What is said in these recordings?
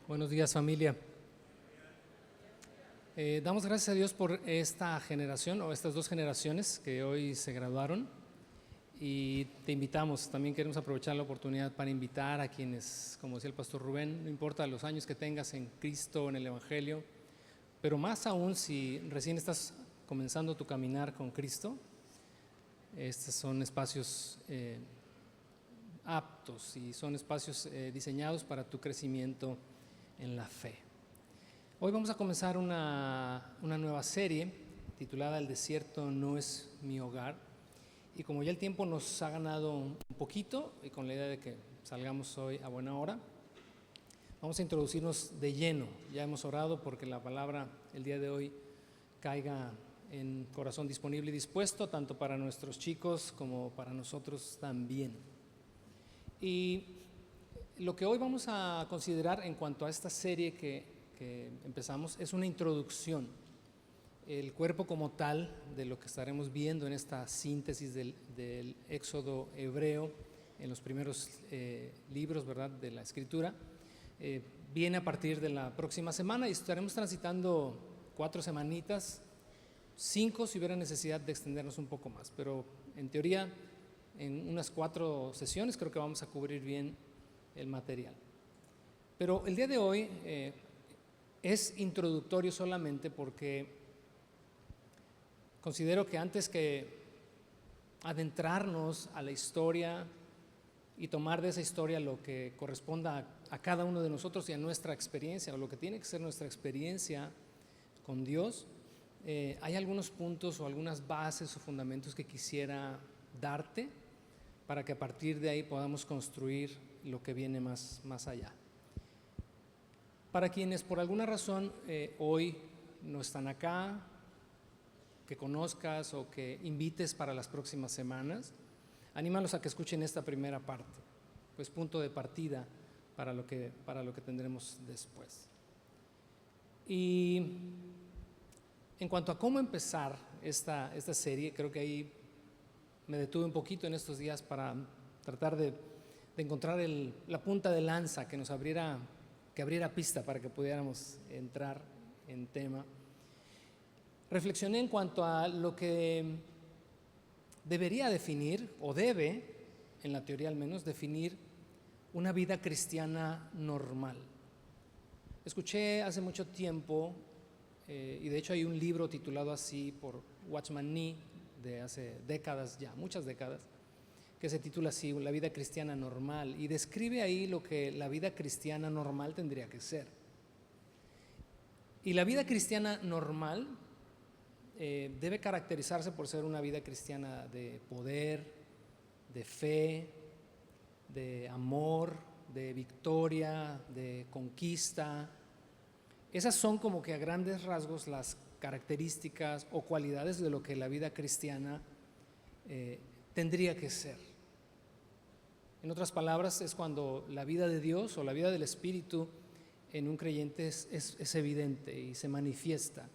Buenos días, familia. Damos gracias a Dios por esta generación o estas dos generaciones que hoy se graduaron y te invitamos, también queremos aprovechar la oportunidad para invitar a quienes, como decía el pastor Rubén, no importa los años que tengas en Cristo, en el Evangelio, pero más aún si recién estás comenzando tu caminar con Cristo, estos son espacios aptos y son espacios diseñados para tu crecimiento en la fe. Hoy vamos a comenzar una nueva serie titulada El desierto no es mi hogar, y como ya el tiempo nos ha ganado un poquito y con la idea de que salgamos hoy a buena hora, vamos a introducirnos de lleno. Ya hemos orado porque la palabra el día de hoy caiga en corazón disponible y dispuesto, tanto para nuestros chicos como para nosotros también. Y lo que hoy vamos a considerar en cuanto a esta serie que empezamos es una introducción, el cuerpo como tal de lo que estaremos viendo en esta síntesis del Éxodo hebreo, en los primeros libros, ¿verdad?, de la Escritura. Viene a partir de la próxima semana y estaremos transitando 4 semanitas, 5 si hubiera necesidad de extendernos un poco más, pero en teoría en unas 4 sesiones creo que vamos a cubrir bien el material. Pero el día de hoy es introductorio solamente porque considero que antes que adentrarnos a la historia y tomar de esa historia lo que corresponda a cada uno de nosotros y a nuestra experiencia, o lo que tiene que ser nuestra experiencia con Dios, hay algunos puntos o algunas bases o fundamentos que quisiera darte para que a partir de ahí podamos construir lo que viene más allá. Para quienes por alguna razón hoy no están acá, que conozcas o que invites para las próximas semanas, anímalos a que escuchen esta primera parte, pues punto de partida para lo que tendremos después. Y en cuanto a cómo empezar esta serie, creo que ahí me detuve un poquito en estos días para tratar de encontrar la punta de lanza que nos abriera pista para que pudiéramos entrar en tema. Reflexioné en cuanto a lo que debería definir, o debe, en la teoría al menos, definir una vida cristiana normal. Escuché hace mucho tiempo, y de hecho hay un libro titulado así por Watchman Nee, de hace décadas ya, muchas décadas, que se titula así, La vida cristiana normal, y describe ahí lo que la vida cristiana normal tendría que ser. Y la vida cristiana normal debe caracterizarse por ser una vida cristiana de poder, de fe, de amor, de victoria, de conquista. Esas son como que a grandes rasgos las características o cualidades de lo que la vida cristiana tendría que ser. En otras palabras, es cuando la vida de Dios o la vida del Espíritu en un creyente es evidente y se manifiesta,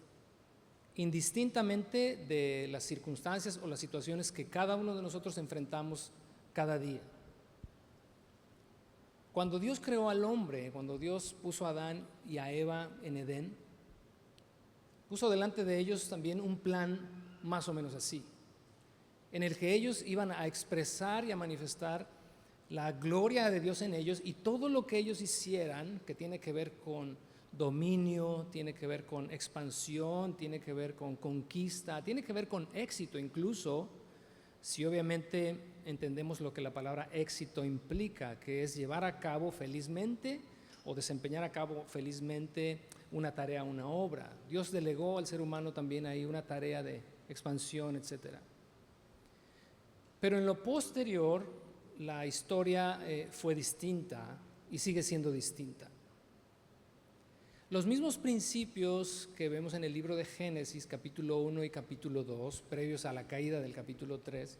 indistintamente de las circunstancias o las situaciones que cada uno de nosotros enfrentamos cada día. Cuando Dios creó al hombre, cuando Dios puso a Adán y a Eva en Edén, puso delante de ellos también un plan más o menos así, en el que ellos iban a expresar y a manifestar la gloria de Dios en ellos, y todo lo que ellos hicieran, que tiene que ver con dominio, tiene que ver con expansión, tiene que ver con conquista, tiene que ver con éxito, incluso si obviamente entendemos lo que la palabra éxito implica, que es llevar a cabo felizmente o desempeñar a cabo felizmente una tarea, una obra. Dios delegó al ser humano también ahí una tarea de expansión, etcétera. Pero en lo posterior, la historia fue distinta y sigue siendo distinta. Los mismos principios que vemos en el libro de Génesis, capítulo 1 y capítulo 2, previos a la caída del capítulo 3,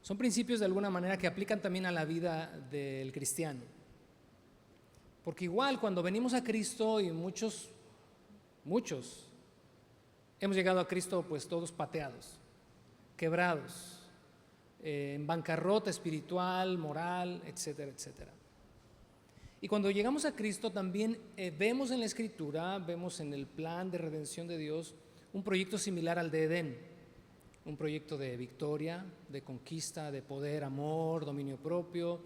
son principios de alguna manera que aplican también a la vida del cristiano. Porque igual cuando venimos a Cristo, y muchos hemos llegado a Cristo pues todos pateados, quebrados, en bancarrota espiritual, moral, etcétera, etcétera. Y cuando llegamos a Cristo también vemos en la Escritura, vemos en el plan de redención de Dios un proyecto similar al de Edén, un proyecto de victoria, de conquista, de poder, amor, dominio propio,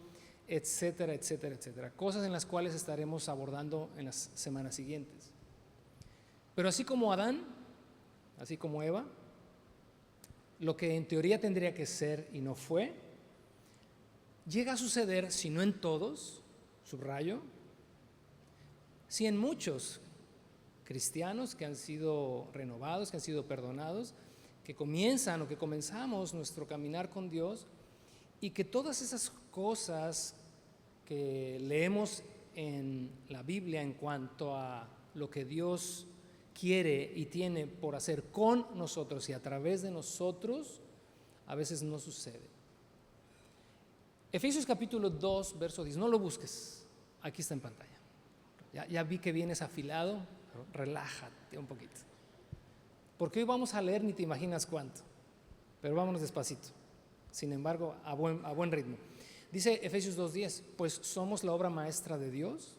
etcétera, etcétera, etcétera. Cosas en las cuales estaremos abordando en las semanas siguientes. Pero así como Adán, así como Eva, lo que en teoría tendría que ser y no fue, llega a suceder, si no en todos, subrayo, si en muchos cristianos que han sido renovados, que han sido perdonados, que comienzan o que comenzamos nuestro caminar con Dios, y que todas esas cosas que leemos en la Biblia en cuanto a lo que Dios quiere y tiene por hacer con nosotros y a través de nosotros, a veces no sucede. Efesios capítulo 2, verso 10, no lo busques, aquí está en pantalla. Ya vi que vienes afilado, pero relájate un poquito. Porque hoy vamos a leer ni te imaginas cuánto, pero vámonos despacito. Sin embargo, a buen ritmo. Dice Efesios 2:10, pues somos la obra maestra de Dios.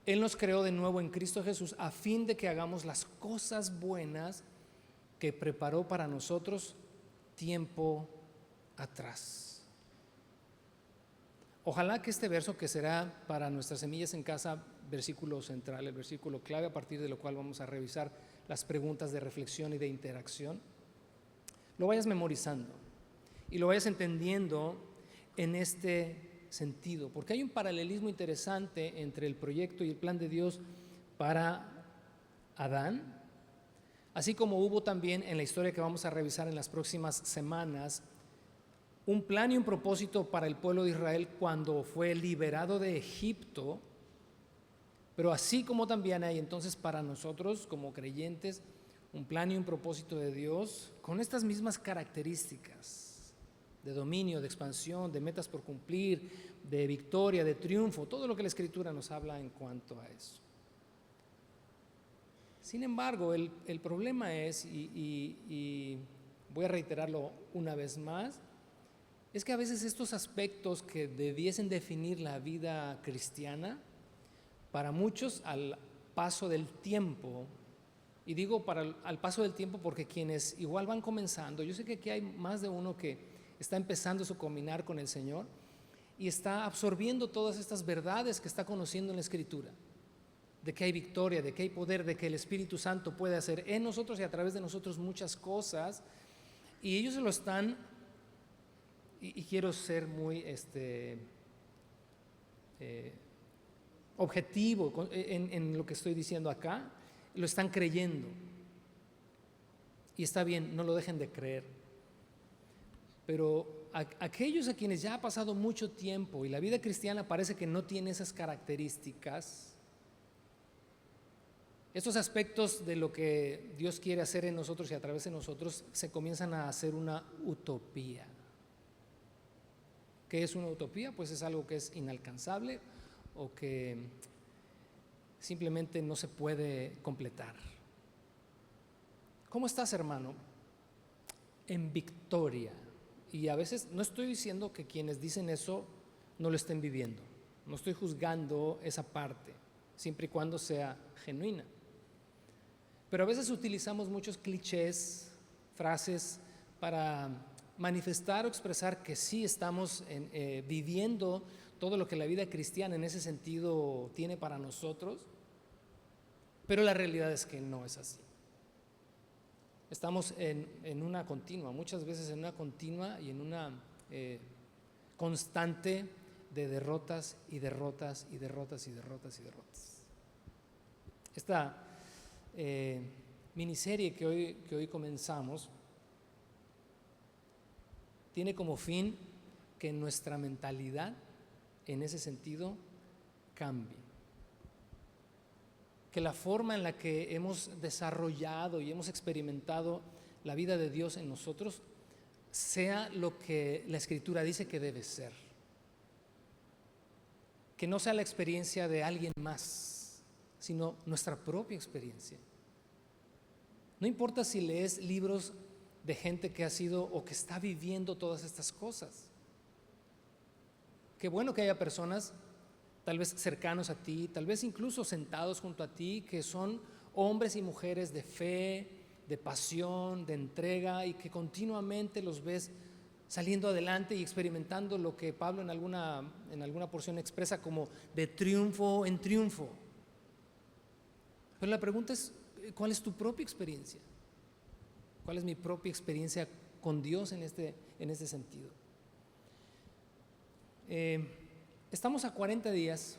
Él nos creó de nuevo en Cristo Jesús a fin de que hagamos las cosas buenas que preparó para nosotros tiempo atrás. Ojalá que este verso, que será para nuestras semillas en casa, versículo central, el versículo clave a partir de lo cual vamos a revisar las preguntas de reflexión y de interacción, lo vayas memorizando y lo vayas entendiendo en este sentido, porque hay un paralelismo interesante entre el proyecto y el plan de Dios para Adán, así como hubo también en la historia que vamos a revisar en las próximas semanas un plan y un propósito para el pueblo de Israel cuando fue liberado de Egipto, pero así como también hay entonces para nosotros como creyentes un plan y un propósito de Dios con estas mismas características de dominio, de expansión, de metas por cumplir, de victoria, de triunfo, todo lo que la Escritura nos habla en cuanto a eso. Sin embargo, el problema es, y voy a reiterarlo una vez más, es que a veces estos aspectos que debiesen definir la vida cristiana, para muchos al paso del tiempo, y digo al paso del tiempo porque quienes igual van comenzando, yo sé que aquí hay más de uno que está empezando su caminar con el Señor y está absorbiendo todas estas verdades que está conociendo en la Escritura, de que hay victoria, de que hay poder, de que el Espíritu Santo puede hacer en nosotros y a través de nosotros muchas cosas, y ellos se lo están, y quiero ser muy objetivo en lo que estoy diciendo acá, lo están creyendo. Y está bien, no lo dejen de creer. Pero aquellos a quienes ya ha pasado mucho tiempo y la vida cristiana parece que no tiene esas características, estos aspectos de lo que Dios quiere hacer en nosotros y a través de nosotros se comienzan a hacer una utopía. ¿Qué es una utopía? Pues es algo que es inalcanzable o que simplemente no se puede completar. ¿Cómo estás, hermano? En victoria. Y a veces no estoy diciendo que quienes dicen eso no lo estén viviendo. No estoy juzgando esa parte, siempre y cuando sea genuina. Pero a veces utilizamos muchos clichés, frases para manifestar o expresar que sí estamos viviendo todo lo que la vida cristiana en ese sentido tiene para nosotros, pero la realidad es que no es así. Estamos en una continua, muchas veces en una continua y en una constante de derrotas y derrotas y derrotas y derrotas y derrotas. Esta miniserie que hoy comenzamos tiene como fin que nuestra mentalidad en ese sentido cambie. Que la forma en la que hemos desarrollado y hemos experimentado la vida de Dios en nosotros sea lo que la Escritura dice que debe ser. Que no sea la experiencia de alguien más, sino nuestra propia experiencia. No importa si lees libros de gente que ha sido o que está viviendo todas estas cosas. Qué bueno que haya personas tal vez cercanos a ti, tal vez incluso sentados junto a ti, que son hombres y mujeres de fe, de pasión, de entrega, y que continuamente los ves saliendo adelante y experimentando lo que Pablo en alguna porción expresa como de triunfo en triunfo. Pero la pregunta es, ¿cuál es tu propia experiencia? ¿Cuál es mi propia experiencia con Dios en este sentido? Estamos a 40 días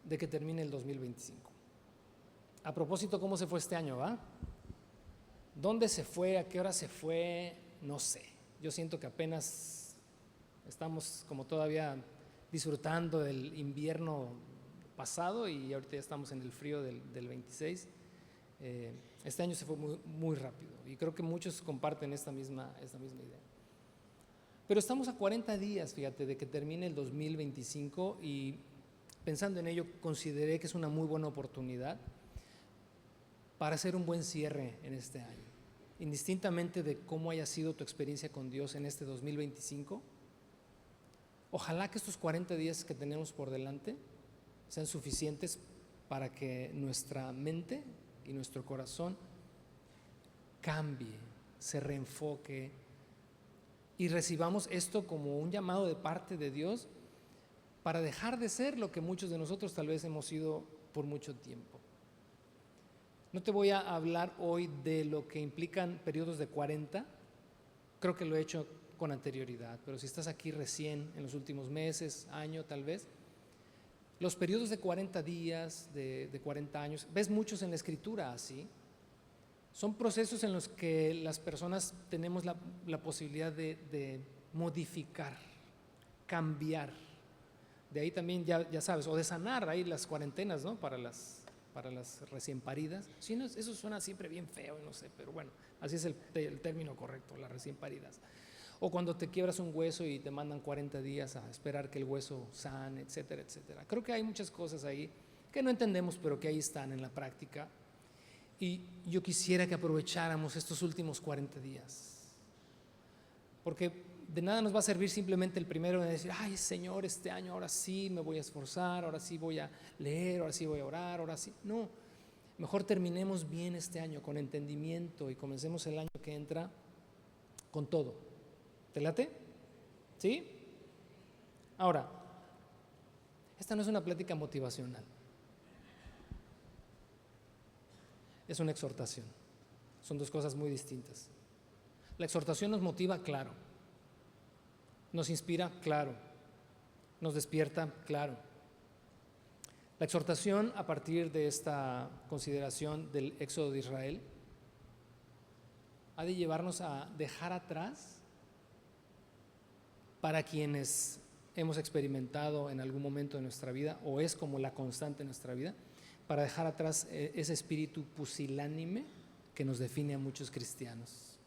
de que termine el 2025. A propósito, ¿cómo se fue este año, va? ¿Dónde se fue? ¿A qué hora se fue? No sé. Yo siento que apenas estamos como todavía disfrutando del invierno pasado y ahorita ya estamos en el frío del 26. Este año se fue muy, muy rápido y creo que muchos comparten esta misma idea. Pero estamos a 40 días, fíjate, de que termine el 2025 y pensando en ello consideré que es una muy buena oportunidad para hacer un buen cierre en este año. Indistintamente de cómo haya sido tu experiencia con Dios en este 2025, ojalá que estos 40 días que tenemos por delante sean suficientes para que nuestra mente y nuestro corazón cambie, se reenfoque y recibamos esto como un llamado de parte de Dios para dejar de ser lo que muchos de nosotros tal vez hemos sido por mucho tiempo. No te voy a hablar hoy de lo que implican periodos de 40, creo que lo he hecho con anterioridad, pero si estás aquí recién en los últimos meses, año tal vez, los periodos de 40 días, de 40 años, ves muchos en la Escritura así. Son procesos en los que las personas tenemos la posibilidad de modificar, cambiar. De ahí también ya sabes, o de sanar ahí las cuarentenas, ¿no? Para las recién paridas. Sí, no, eso suena siempre bien feo, no sé, pero bueno, así es el término correcto, las recién paridas. O cuando te quiebras un hueso y te mandan 40 días a esperar que el hueso sane, etcétera, etcétera. Creo que hay muchas cosas ahí que no entendemos, pero que ahí están en la práctica. Y yo quisiera que aprovecháramos estos últimos 40 días. Porque de nada nos va a servir simplemente el primero de decir, ay Señor, este año ahora sí me voy a esforzar, ahora sí voy a leer, ahora sí voy a orar, ahora sí. No, mejor terminemos bien este año con entendimiento y comencemos el año que entra con todo. ¿Te late? ¿Sí? Ahora, esta no es una plática motivacional. Es una exhortación. Son dos cosas muy distintas. La exhortación nos motiva, claro. Nos inspira, claro. Nos despierta, claro. La exhortación a partir de esta consideración del éxodo de Israel ha de llevarnos a dejar atrás, para quienes hemos experimentado en algún momento de nuestra vida, o es como la constante en nuestra vida, para dejar atrás ese espíritu pusilánime que nos define a muchos cristianos.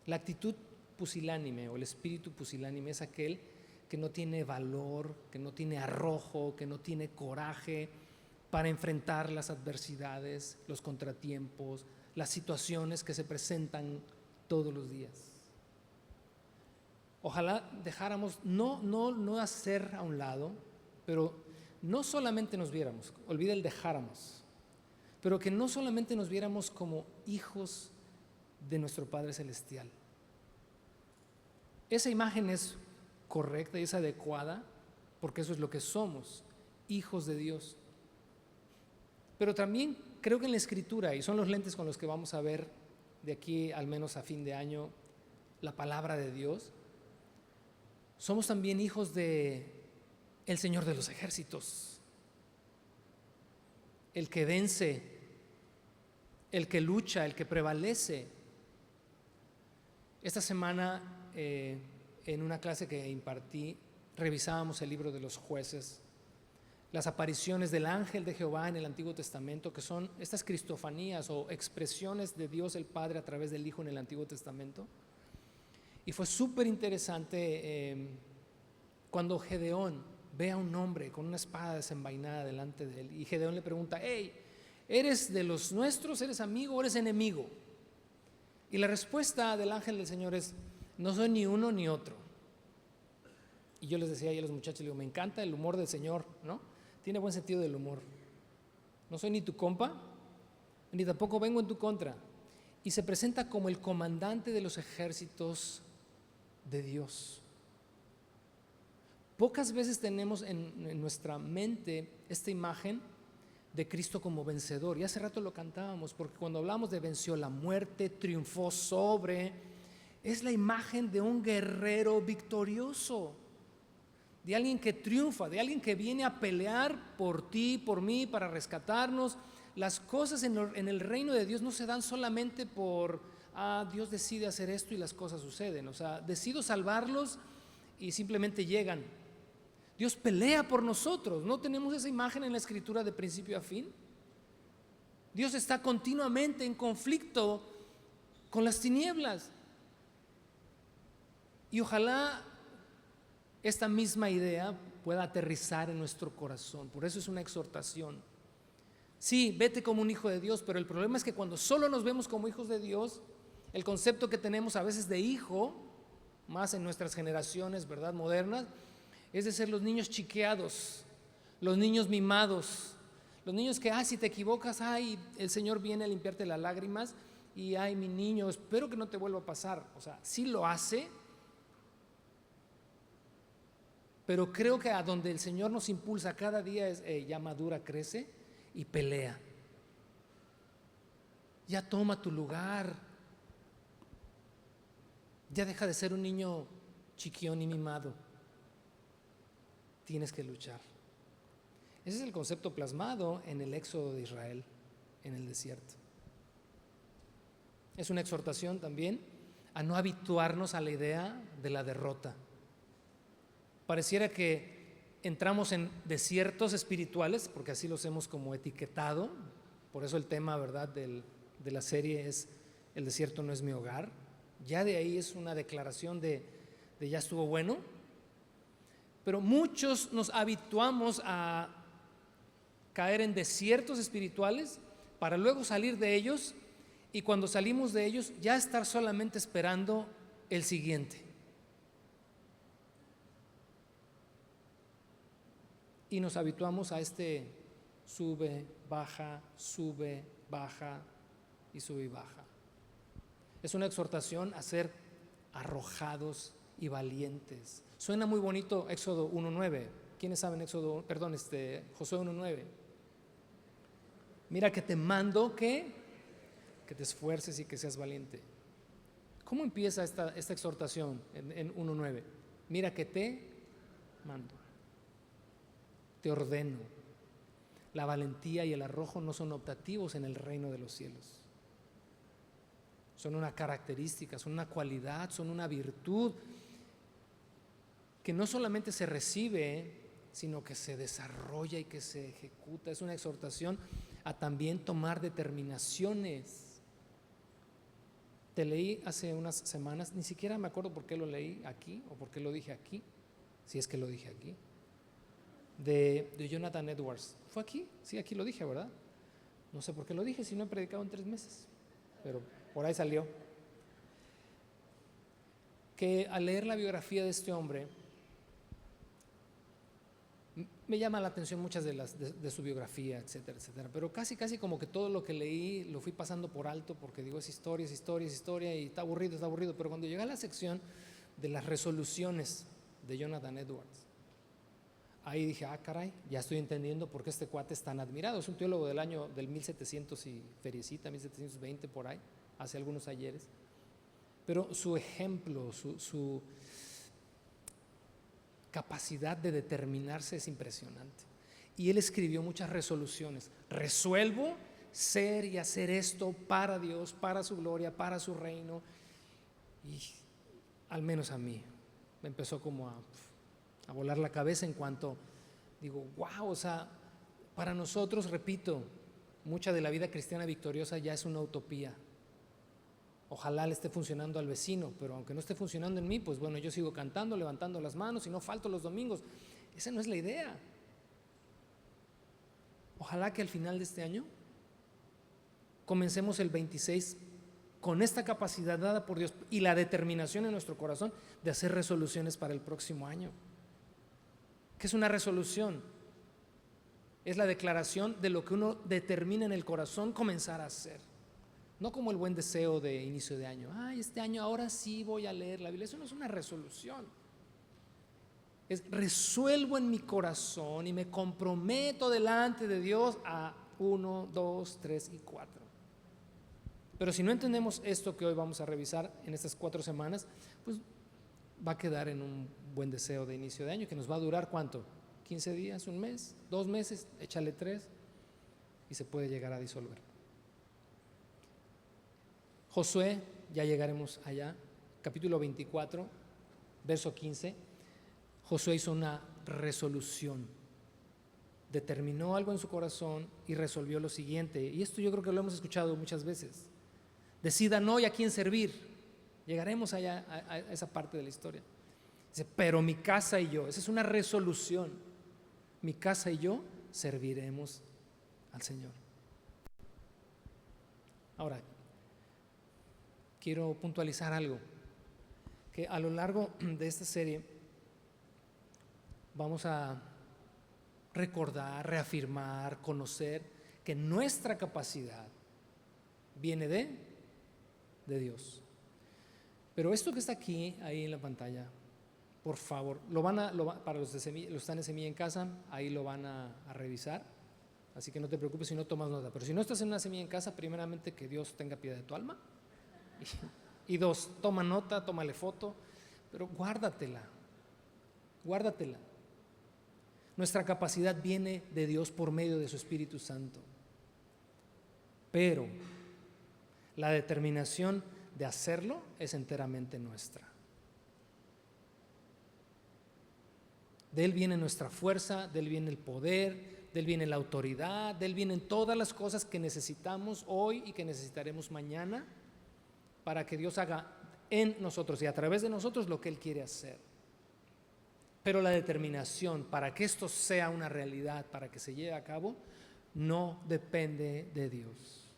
La actitud pusilánime o el espíritu pusilánime es aquel que no tiene valor, que no tiene arrojo, que no tiene coraje para enfrentar las adversidades, los contratiempos, las situaciones que se presentan todos los días. Ojalá dejáramos, no hacer a un lado, pero no solamente nos viéramos, olvida el dejáramos, pero que no solamente nos viéramos como hijos de nuestro Padre Celestial. Esa imagen es correcta y es adecuada porque eso es lo que somos, hijos de Dios. Pero también creo que en la Escritura, y son los lentes con los que vamos a ver de aquí al menos a fin de año la palabra de Dios, somos también hijos de el Señor de los ejércitos, el que vence, el que lucha, el que prevalece. Esta semana en una clase que impartí revisábamos el libro de los Jueces, las apariciones del ángel de Jehová en el Antiguo Testamento, que son estas cristofanías o expresiones de Dios el Padre a través del Hijo en el Antiguo Testamento. Y fue súper interesante cuando Gedeón ve a un hombre con una espada desenvainada delante de él y Gedeón le pregunta, hey, ¿eres de los nuestros? ¿Eres amigo o eres enemigo? Y la respuesta del ángel del Señor es, no soy ni uno ni otro. Y yo les decía ahí a los muchachos, les digo, me encanta el humor del Señor, ¿no? Tiene buen sentido del humor. No soy ni tu compa, ni tampoco vengo en tu contra. Y se presenta como el comandante de los ejércitos de Dios. Pocas veces tenemos en nuestra mente esta imagen de Cristo como vencedor. Y hace rato lo cantábamos, porque cuando hablamos de venció la muerte, triunfó sobre, es la imagen de un guerrero victorioso, de alguien que triunfa, de alguien que viene a pelear por ti, por mí, para rescatarnos. Las cosas en el reino de Dios no se dan solamente por, Dios decide hacer esto y las cosas suceden. O sea, decido salvarlos y simplemente llegan. Dios pelea por nosotros. ¿No tenemos esa imagen en la Escritura de principio a fin? Dios está continuamente en conflicto con las tinieblas. Y ojalá esta misma idea pueda aterrizar en nuestro corazón. Por eso es una exhortación. Sí, vete como un hijo de Dios, pero el problema es que cuando solo nos vemos como hijos de Dios, el concepto que tenemos a veces de hijo, más en nuestras generaciones, ¿verdad?, modernas, es de ser los niños chiqueados, los niños mimados, los niños que, si te equivocas, el Señor viene a limpiarte las lágrimas y, mi niño, espero que no te vuelva a pasar. O sea, sí lo hace, pero creo que a donde el Señor nos impulsa cada día es, ya madura, crece y pelea. Ya toma tu lugar. Ya deja de ser un niño chiquión y mimado. Tienes que luchar. Ese es el concepto plasmado en el éxodo de Israel, en el desierto. Es una exhortación también a no habituarnos a la idea de la derrota. Pareciera que entramos en desiertos espirituales, porque así los hemos como etiquetado. Por eso el tema, ¿verdad?, de la serie es el desierto no es mi hogar. Ya de ahí es una declaración de ya estuvo bueno. Pero muchos nos habituamos a caer en desiertos espirituales para luego salir de ellos, y cuando salimos de ellos ya estar solamente esperando el siguiente. Y nos habituamos a este sube, baja y sube y baja. Es una exhortación a ser arrojados y valientes. Suena muy bonito Éxodo 1:9. ¿Quiénes saben Josué 1:9? Mira que te mando que te esfuerces y que seas valiente. ¿Cómo empieza esta exhortación en 1:9? Mira que te mando, te ordeno. La valentía y el arrojo no son optativos en el reino de los cielos. Son una característica, son una cualidad, son una virtud que no solamente se recibe, sino que se desarrolla y que se ejecuta. Es una exhortación a también tomar determinaciones. Te leí hace unas semanas, ni siquiera me acuerdo por qué lo leí aquí o por qué lo dije aquí, si es que lo dije aquí, de Jonathan Edwards. ¿Fue aquí? Sí, aquí lo dije, ¿verdad? No sé por qué lo dije, si no he predicado en 3 meses, pero por ahí salió. Que al leer la biografía de este hombre, me llama la atención muchas de su biografía, etcétera, etcétera, pero casi como que todo lo que leí lo fui pasando por alto, porque digo, es historia y está aburrido, pero cuando llegué a la sección de las resoluciones de Jonathan Edwards, ahí dije, caray, ya estoy entendiendo por qué este cuate es tan admirado. Es un teólogo del 1700 y feriecita, 1720 por ahí, hace algunos ayeres, pero su ejemplo, su capacidad de determinarse es impresionante. Y él escribió muchas resoluciones. Resuelvo ser y hacer esto para Dios, para su gloria, para su reino. Y al menos a mí me empezó como a volar la cabeza en cuanto digo, wow, o sea, para nosotros, repito, mucha de la vida cristiana victoriosa ya es una utopía. Ojalá le esté funcionando al vecino, pero aunque no esté funcionando en mí, pues bueno, yo sigo cantando, levantando las manos y no falto los domingos. Esa no es la idea. Ojalá que al final de este año comencemos el 26 con esta capacidad dada por Dios y la determinación en nuestro corazón de hacer resoluciones para el próximo año. ¿Qué es una resolución? Es la declaración de lo que uno determina en el corazón comenzar a hacer. No como el buen deseo de inicio de año. Ay, este año ahora sí voy a leer la Biblia. Eso no es una resolución. Es resuelvo en mi corazón y me comprometo delante de Dios a 1, 2, 3 y 4. Pero si no entendemos esto que hoy vamos a revisar en estas 4 semanas, pues va a quedar en un buen deseo de inicio de año que nos va a durar ¿cuánto? 15 días, un mes, 2 meses, échale 3 y se puede llegar a disolver. Josué, ya llegaremos allá, capítulo 24, verso 15. Josué hizo una resolución, determinó algo en su corazón y resolvió lo siguiente. Y esto yo creo que lo hemos escuchado muchas veces. Decidan hoy a quién servir. Llegaremos allá a esa parte de la historia. Dice, pero mi casa y yo, esa es una resolución. Mi casa y yo serviremos al Señor. Ahora, quiero puntualizar algo, que a lo largo de esta serie vamos a recordar, reafirmar, conocer que nuestra capacidad viene de Dios. Pero esto que está aquí, ahí en la pantalla, por favor, para los que están en Semilla en casa, ahí lo van a revisar. Así que no te preocupes si no tomas nota. Pero si no estás en una semilla en casa, primeramente que Dios tenga piedad de tu alma. Y 2, toma nota, tómale foto, pero guárdatela. Nuestra capacidad viene de Dios por medio de su Espíritu Santo. Pero la determinación de hacerlo es enteramente nuestra. De Él viene nuestra fuerza, de Él viene el poder, de Él viene la autoridad, de Él vienen todas las cosas que necesitamos hoy y que necesitaremos mañana para que Dios haga en nosotros y a través de nosotros lo que Él quiere hacer. Pero la determinación para que esto sea una realidad, para que se lleve a cabo, no depende de Dios.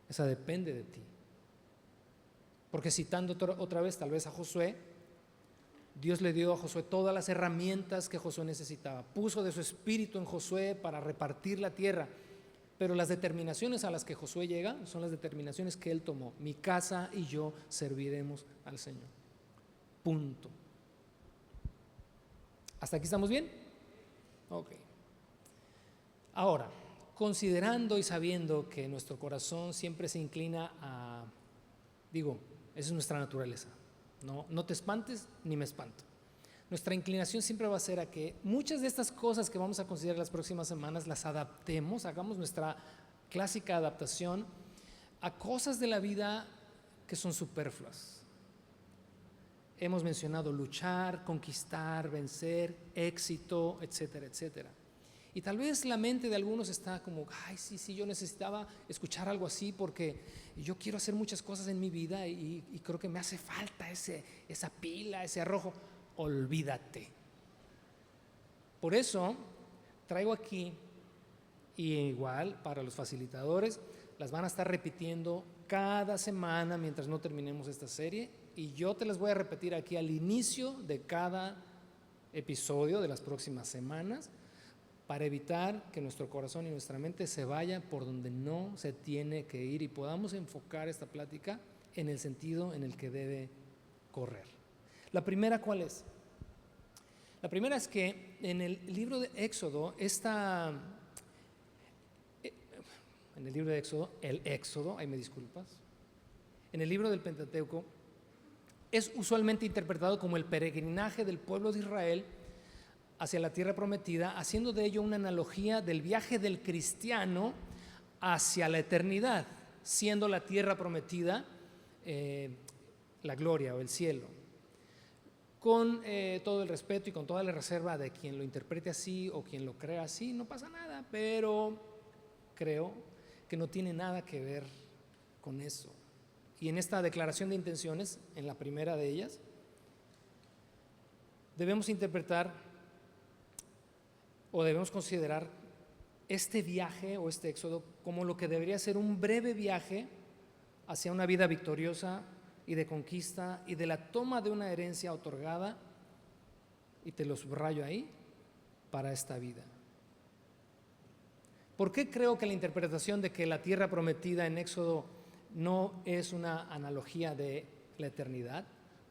Esa depende de ti. Porque citando otra vez tal vez a Josué, Dios le dio a Josué todas las herramientas que Josué necesitaba. Puso de su espíritu en Josué para repartir la tierra. Pero las determinaciones a las que Josué llega son las determinaciones que él tomó. Mi casa y yo serviremos al Señor. Punto. ¿Hasta aquí estamos bien? Ok. Ahora, considerando y sabiendo que nuestro corazón siempre se inclina a, esa es nuestra naturaleza. No te espantes ni me espanto. Nuestra inclinación siempre va a ser a que muchas de estas cosas que vamos a considerar las próximas semanas las adaptemos, hagamos nuestra clásica adaptación a cosas de la vida que son superfluas. Hemos mencionado luchar, conquistar, vencer, éxito, etcétera, etcétera. Y tal vez la mente de algunos está como, ay, sí, yo necesitaba escuchar algo así porque yo quiero hacer muchas cosas en mi vida y creo que me hace falta esa pila, ese arrojo. Olvídate. Por eso traigo aquí, y igual para los facilitadores, las van a estar repitiendo cada semana mientras no terminemos esta serie, y yo te las voy a repetir aquí al inicio de cada episodio de las próximas semanas para evitar que nuestro corazón y nuestra mente se vayan por donde no se tiene que ir y podamos enfocar esta plática en el sentido en el que debe correr. La primera, ¿cuál es? La primera es que en el libro de Éxodo, ahí me disculpas, en el libro del Pentateuco, es usualmente interpretado como el peregrinaje del pueblo de Israel hacia la tierra prometida, haciendo de ello una analogía del viaje del cristiano hacia la eternidad, siendo la tierra prometida la gloria o el cielo. Con todo el respeto y con toda la reserva de quien lo interprete así o quien lo crea así, no pasa nada, pero creo que no tiene nada que ver con eso. Y en esta declaración de intenciones, en la primera de ellas, debemos interpretar o debemos considerar este viaje o este éxodo como lo que debería ser un breve viaje hacia una vida victoriosa y de conquista y de la toma de una herencia otorgada, y te lo subrayo ahí, para esta vida. ¿Por qué creo que la interpretación de que la tierra prometida en Éxodo no es una analogía de la eternidad?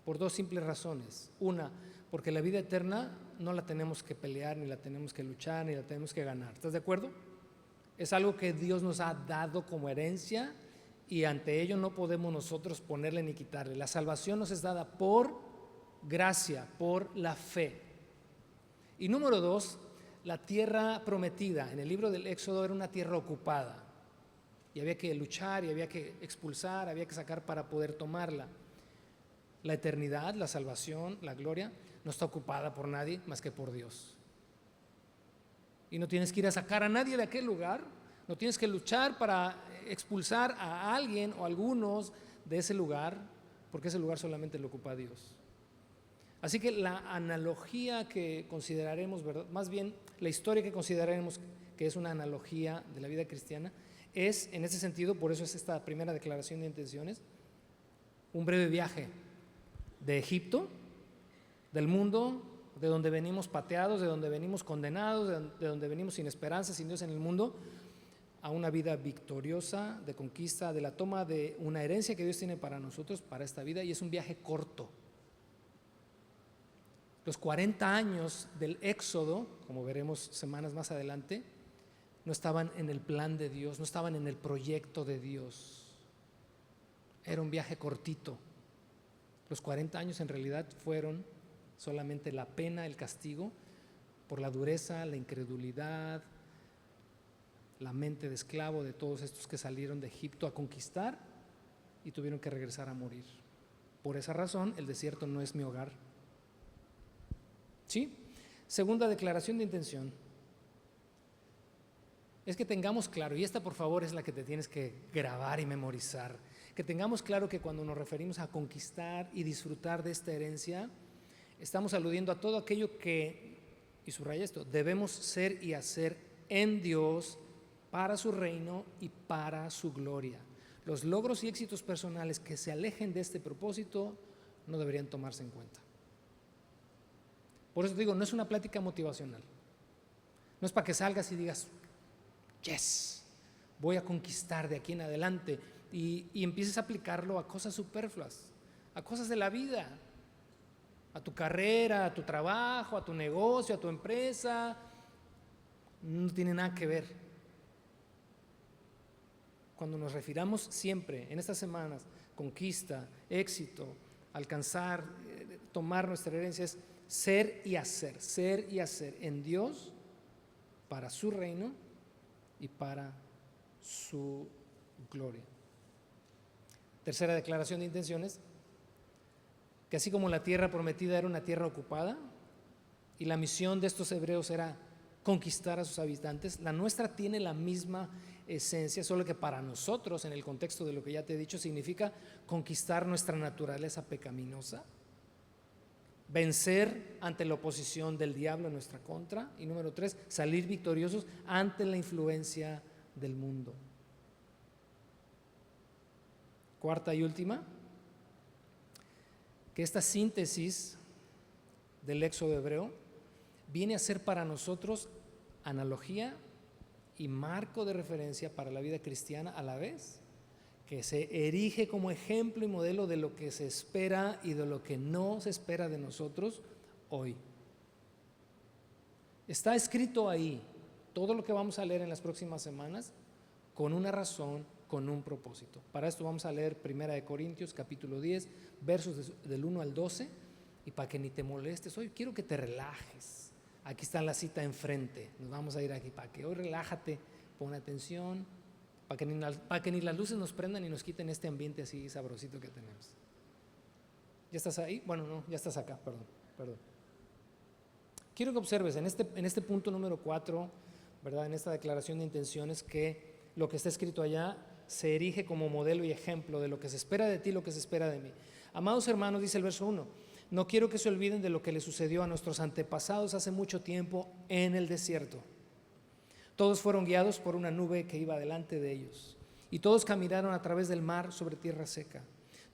Por dos simples razones. Una, porque la vida eterna no la tenemos que pelear, ni la tenemos que luchar, ni la tenemos que ganar. ¿Estás de acuerdo? Es algo que Dios nos ha dado como herencia y ante ello no podemos nosotros ponerle ni quitarle. La salvación nos es dada por gracia, por la fe. Y número dos, la tierra prometida en el libro del Éxodo era una tierra ocupada y había que luchar y había que expulsar, había que sacar para poder tomarla. La eternidad, la salvación, la gloria no está ocupada por nadie más que por Dios. Y no tienes que ir a sacar a nadie de aquel lugar, no tienes que luchar para expulsar a alguien o algunos de ese lugar, porque ese lugar solamente lo ocupa Dios. Así que la analogía que consideraremos, ¿verdad? Más bien la historia que consideraremos que es una analogía de la vida cristiana, es en ese sentido, por eso es esta primera declaración de intenciones, un breve viaje de Egipto, del mundo, de donde venimos pateados, de donde venimos condenados, de donde venimos sin esperanza, sin Dios en el mundo, a una vida victoriosa, de conquista, de la toma de una herencia que Dios tiene para nosotros, para esta vida, y es un viaje corto. Los 40 años del Éxodo, como veremos semanas más adelante, no estaban en el plan de Dios, no estaban en el proyecto de Dios. Era un viaje cortito. Los 40 años en realidad fueron solamente la pena, el castigo, por la dureza, la incredulidad, la mente de esclavo de todos estos que salieron de Egipto a conquistar y tuvieron que regresar a morir. Por esa razón, el desierto no es mi hogar. ¿Sí? Segunda declaración de intención. Es que tengamos claro, y esta por favor es la que te tienes que grabar y memorizar, que tengamos claro que cuando nos referimos a conquistar y disfrutar de esta herencia, estamos aludiendo a todo aquello que, y subraya esto, debemos ser y hacer en Dios para su reino y para su gloria. Los logros y éxitos personales que se alejen de este propósito no deberían tomarse en cuenta. Por eso te digo, no es una plática motivacional. No es para que salgas y digas, yes, voy a conquistar de aquí en adelante y empieces a aplicarlo a cosas superfluas, a cosas de la vida, a tu carrera, a tu trabajo, a tu negocio, a tu empresa. No tiene nada que ver. Cuando nos refiramos siempre en estas semanas, conquista, éxito, alcanzar, tomar nuestra herencia, es ser y hacer en Dios para su reino y para su gloria. Tercera declaración de intenciones, que así como la tierra prometida era una tierra ocupada y la misión de estos hebreos era conquistar a sus habitantes, la nuestra tiene la misma esencia, solo que para nosotros, en el contexto de lo que ya te he dicho, significa conquistar nuestra naturaleza pecaminosa, vencer ante la oposición del diablo en nuestra contra, y número 3, salir victoriosos ante la influencia del mundo. Cuarta y última, que esta síntesis del Éxodo hebreo viene a ser para nosotros analogía y marco de referencia para la vida cristiana a la vez, que se erige como ejemplo y modelo de lo que se espera y de lo que no se espera de nosotros hoy. Está escrito ahí todo lo que vamos a leer en las próximas semanas con una razón, con un propósito. Para esto vamos a leer 1 Corintios capítulo 10, versos del 1 al 12, y para que ni te molestes, hoy quiero que te relajes. Aquí está la cita enfrente, nos vamos a ir aquí, para que hoy relájate, pon atención, para que ni las luces nos prendan y nos quiten este ambiente así sabrosito que tenemos. ¿Ya estás ahí? Bueno, no, ya estás acá, perdón. Quiero que observes en este punto número 4, ¿verdad? En esta declaración de intenciones, que lo que está escrito allá se erige como modelo y ejemplo de lo que se espera de ti, lo que se espera de mí. Amados hermanos, dice el verso 1, no quiero que se olviden de lo que le sucedió a nuestros antepasados hace mucho tiempo en el desierto. Todos fueron guiados por una nube que iba delante de ellos, y todos caminaron a través del mar sobre tierra seca.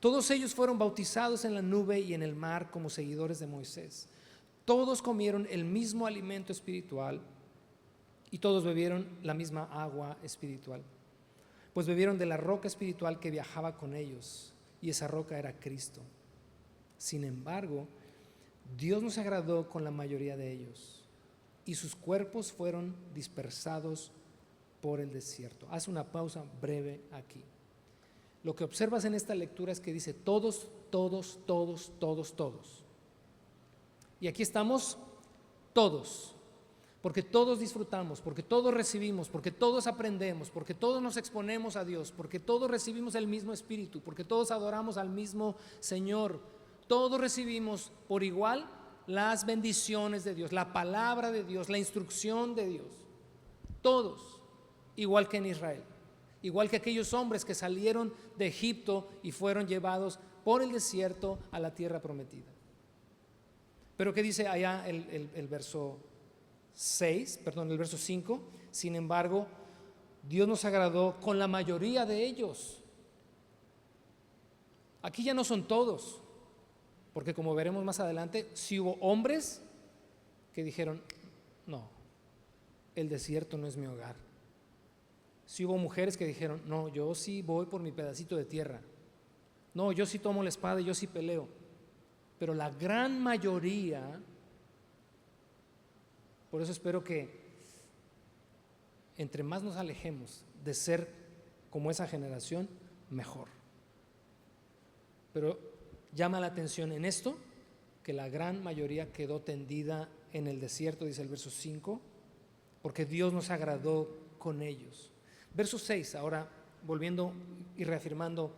Todos ellos fueron bautizados en la nube y en el mar como seguidores de Moisés. Todos comieron el mismo alimento espiritual y todos bebieron la misma agua espiritual, pues bebieron de la roca espiritual que viajaba con ellos, y esa roca era Cristo. Sin embargo, Dios no se agradó con la mayoría de ellos, y sus cuerpos fueron dispersados por el desierto. Haz una pausa breve aquí. Lo que observas en esta lectura es que dice todos, todos, todos, todos, todos. Y aquí estamos todos, porque todos disfrutamos, porque todos recibimos, porque todos aprendemos, porque todos nos exponemos a Dios, porque todos recibimos el mismo Espíritu, porque todos adoramos al mismo Señor. Todos recibimos por igual las bendiciones de Dios, la palabra de Dios, la instrucción de Dios. Todos, igual que en Israel, igual que aquellos hombres que salieron de Egipto y fueron llevados por el desierto a la tierra prometida. Pero ¿qué dice allá el verso 5? Sin embargo, Dios nos agradó con la mayoría de ellos. Aquí ya no son todos, porque como veremos más adelante, sí hubo hombres que dijeron, no, el desierto no es mi hogar. Sí hubo mujeres que dijeron, no, yo sí voy por mi pedacito de tierra. No, yo sí tomo la espada y yo sí peleo. Pero la gran mayoría, por eso espero que entre más nos alejemos de ser como esa generación, mejor. Pero llama la atención en esto, que la gran mayoría quedó tendida en el desierto, dice el verso 5, porque Dios nos agradó con ellos. Verso 6, ahora volviendo y reafirmando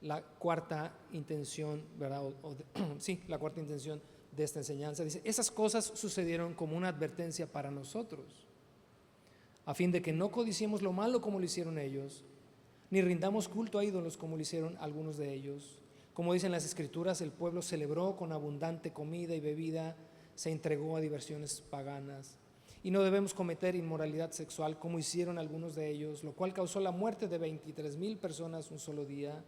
la cuarta intención, ¿verdad? Sí, la cuarta intención de esta enseñanza. Dice, esas cosas sucedieron como una advertencia para nosotros, a fin de que no codiciemos lo malo como lo hicieron ellos, ni rindamos culto a ídolos como lo hicieron algunos de ellos. Como dicen las Escrituras, el pueblo celebró con abundante comida y bebida, se entregó a diversiones paganas. Y no debemos cometer inmoralidad sexual como hicieron algunos de ellos, lo cual causó la muerte de 23,000 personas un solo día.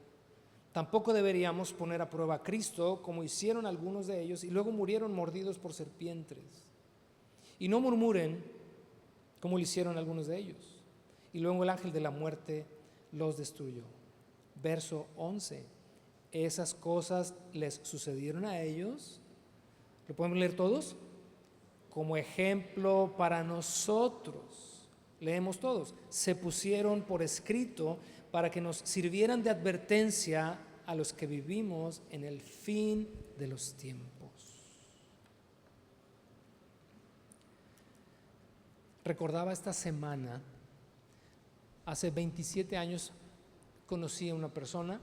Tampoco deberíamos poner a prueba a Cristo como hicieron algunos de ellos y luego murieron mordidos por serpientes. Y no murmuren como lo hicieron algunos de ellos. Y luego el ángel de la muerte los destruyó. Verso 11. Esas cosas les sucedieron a ellos. ¿Lo podemos leer todos? Como ejemplo para nosotros. Leemos todos. Se pusieron por escrito para que nos sirvieran de advertencia a los que vivimos en el fin de los tiempos. Recordaba esta semana, hace 27 años conocí a una persona,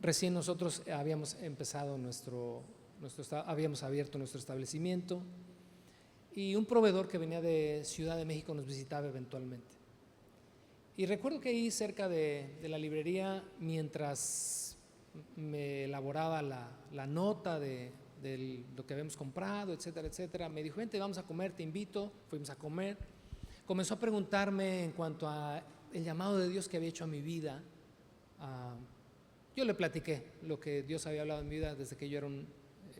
recién nosotros habíamos empezado habíamos abierto nuestro establecimiento y un proveedor que venía de Ciudad de México nos visitaba eventualmente. Y recuerdo que ahí cerca de la librería, mientras me elaboraba la nota de lo que habíamos comprado, etcétera, etcétera, me dijo, vente, vamos a comer, te invito. Fuimos a comer. Comenzó a preguntarme en cuanto a el llamado de Dios que había hecho a mi vida. Yo le platiqué lo que Dios había hablado en mi vida desde que yo era un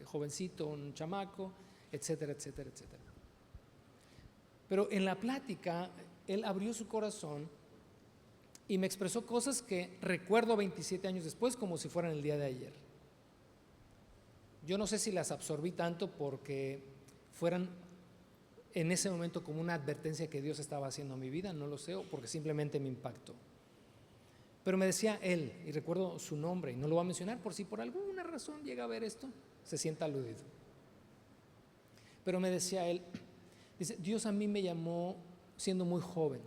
jovencito, un chamaco, etcétera, etcétera, etcétera. Pero en la plática, él abrió su corazón y me expresó cosas que recuerdo 27 años después como si fueran el día de ayer. Yo no sé si las absorbí tanto porque fueran en ese momento como una advertencia que Dios estaba haciendo a mi vida, no lo sé, o porque simplemente me impactó. Pero me decía él, y recuerdo su nombre, y no lo voy a mencionar por si por alguna razón llega a ver esto, se sienta aludido. Pero me decía él, dice, Dios a mí me llamó siendo muy joven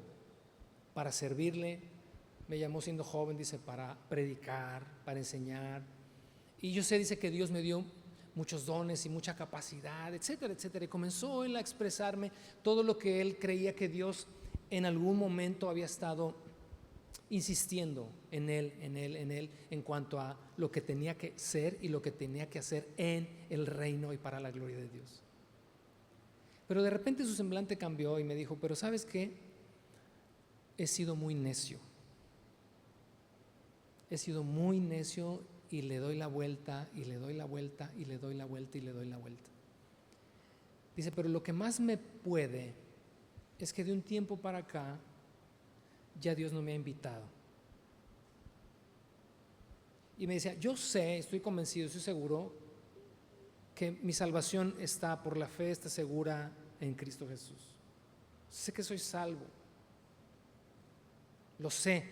para servirle. Me llamó siendo joven, dice, para predicar, para enseñar. Y yo sé, dice, que Dios me dio muchos dones y mucha capacidad, etcétera, etcétera. Y comenzó él a expresarme todo lo que él creía que Dios en algún momento había estado insistiendo en él, en cuanto a lo que tenía que ser y lo que tenía que hacer en el reino y para la gloria de Dios. Pero de repente su semblante cambió y me dijo, pero ¿sabes qué? He sido muy necio. He sido muy necio y le doy la vuelta y le doy la vuelta y le doy la vuelta y le doy la vuelta. Dice, pero lo que más me puede es que de un tiempo para acá ya Dios no me ha invitado. Y me decía, yo sé, estoy convencido, estoy seguro que mi salvación está por la fe, está segura en Cristo Jesús. Sé que soy salvo, lo sé,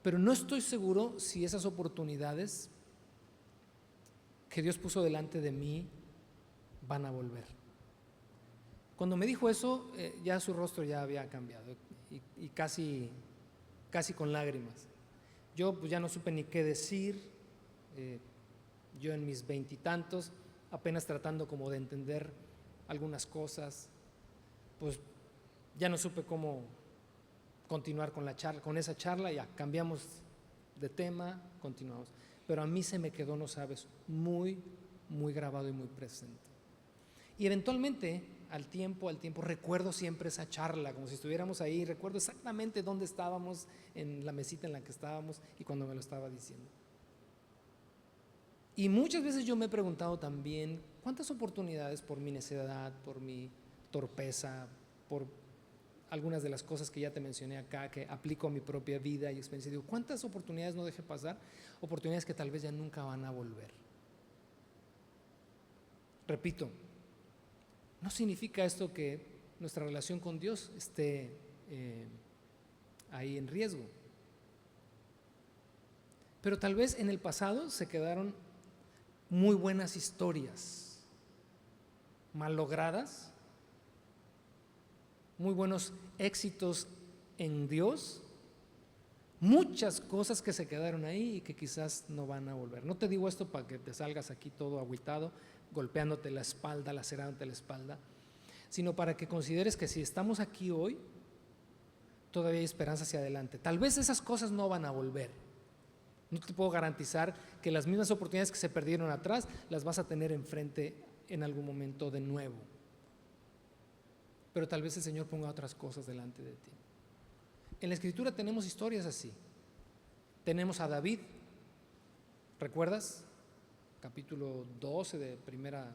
pero no estoy seguro si esas oportunidades que Dios puso delante de mí van a volver. Cuando me dijo eso, ya su rostro ya había cambiado y casi con lágrimas. Yo pues ya no supe ni qué decir, yo en mis veintitantos, apenas tratando como de entender algunas cosas, pues ya no supe cómo continuar con la charla, con esa charla. Ya cambiamos de tema, continuamos. Pero a mí se me quedó, no sabes, muy grabado y muy presente. Y eventualmente, al tiempo, recuerdo siempre esa charla, como si estuviéramos ahí, recuerdo exactamente dónde estábamos, en la mesita en la que estábamos y cuando me lo estaba diciendo. Y muchas veces yo me he preguntado también, ¿cuántas oportunidades por mi necedad, por mi torpeza, por algunas de las cosas que ya te mencioné acá, que aplico a mi propia vida y experiencia? Digo, ¿cuántas oportunidades no dejé pasar? Oportunidades que tal vez ya nunca van a volver. Repito, no significa esto que nuestra relación con Dios esté ahí en riesgo. Pero tal vez en el pasado se quedaron muy buenas historias, mal logradas, muy buenos éxitos en Dios, muchas cosas que se quedaron ahí y que quizás no van a volver. No te digo esto para que te salgas aquí todo agüitado, golpeándote la espalda, lacerándote la espalda, sino para que consideres que si estamos aquí hoy, todavía hay esperanza hacia adelante. Tal vez esas cosas no van a volver. No te puedo garantizar que las mismas oportunidades que se perdieron atrás las vas a tener enfrente en algún momento de nuevo. Pero tal vez el Señor ponga otras cosas delante de ti. En la Escritura tenemos historias así. Tenemos a David, ¿recuerdas? Capítulo 12 de primera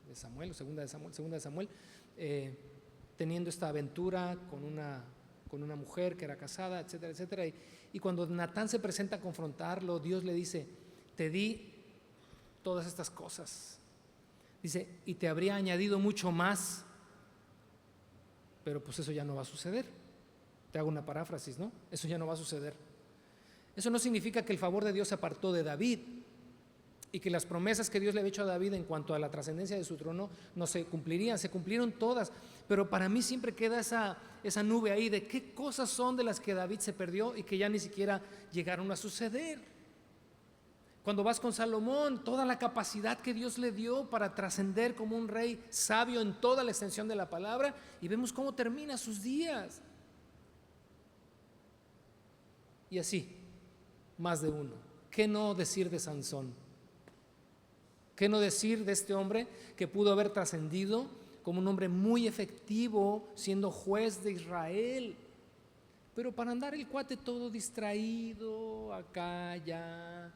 de Samuel, o segunda de Samuel, teniendo esta aventura con una mujer que era casada, etcétera, etcétera. Y cuando Natán se presenta a confrontarlo, Dios le dice, te di todas estas cosas. Dice, y te habría añadido mucho más, pero pues eso ya no va a suceder. Te hago una paráfrasis, ¿no? Eso ya no va a suceder. Eso no significa que el favor de Dios se apartó de David y que las promesas que Dios le había hecho a David en cuanto a la trascendencia de su trono no se cumplirían, se cumplieron todas, pero para mí siempre queda esa nube ahí de qué cosas son de las que David se perdió y que ya ni siquiera llegaron a suceder. Cuando vas con Salomón, toda la capacidad que Dios le dio para trascender como un rey sabio en toda la extensión de la palabra, y vemos cómo termina sus días. Y así, más de uno. ¿Qué no decir de Sansón? ¿Qué no decir de este hombre que pudo haber trascendido como un hombre muy efectivo siendo juez de Israel? Pero para andar el cuate todo distraído, acá, allá.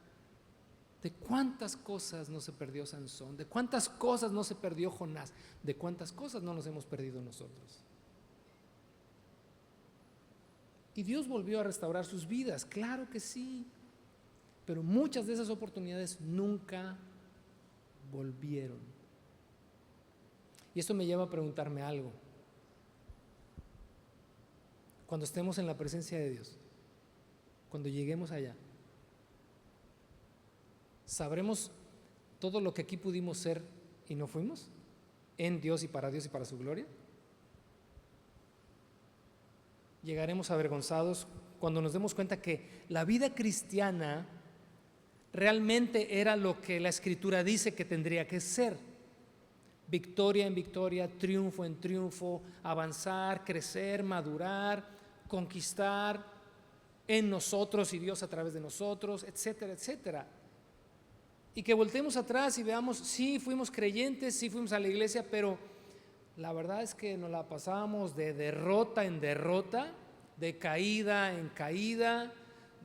¿De cuántas cosas no se perdió Sansón? ¿De cuántas cosas no se perdió Jonás? ¿De cuántas cosas no nos hemos perdido nosotros? Y Dios volvió a restaurar sus vidas, claro que sí, pero muchas de esas oportunidades nunca volvieron. Y esto me lleva a preguntarme algo. Cuando estemos en la presencia de Dios, cuando lleguemos allá, ¿sabremos todo lo que aquí pudimos ser y no fuimos? En Dios y para su gloria. Llegaremos avergonzados cuando nos demos cuenta que la vida cristiana realmente era lo que la Escritura dice que tendría que ser: victoria en victoria, triunfo en triunfo, avanzar, crecer, madurar, conquistar en nosotros y Dios a través de nosotros, etcétera, etcétera. Y que voltemos atrás y veamos, sí fuimos creyentes, sí fuimos a la iglesia, pero la verdad es que nos la pasábamos de derrota en derrota, de caída en caída,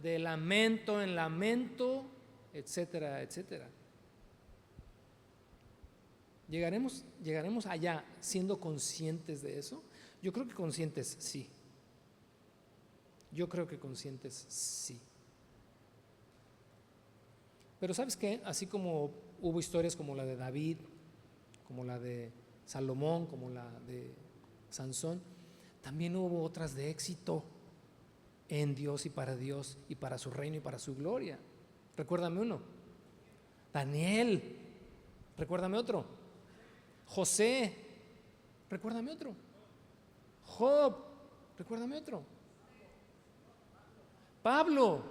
de lamento en lamento, etcétera, etcétera. ¿Llegaremos allá siendo conscientes de eso? Yo creo que conscientes sí. Yo creo que conscientes sí. Pero ¿sabes qué? Así como hubo historias como la de David, como la de Salomón, como la de Sansón, también hubo otras de éxito en Dios y para su reino y para su gloria. Recuérdame uno. Daniel. Recuérdame otro. José. Recuérdame otro. Job. Recuérdame otro. Pablo.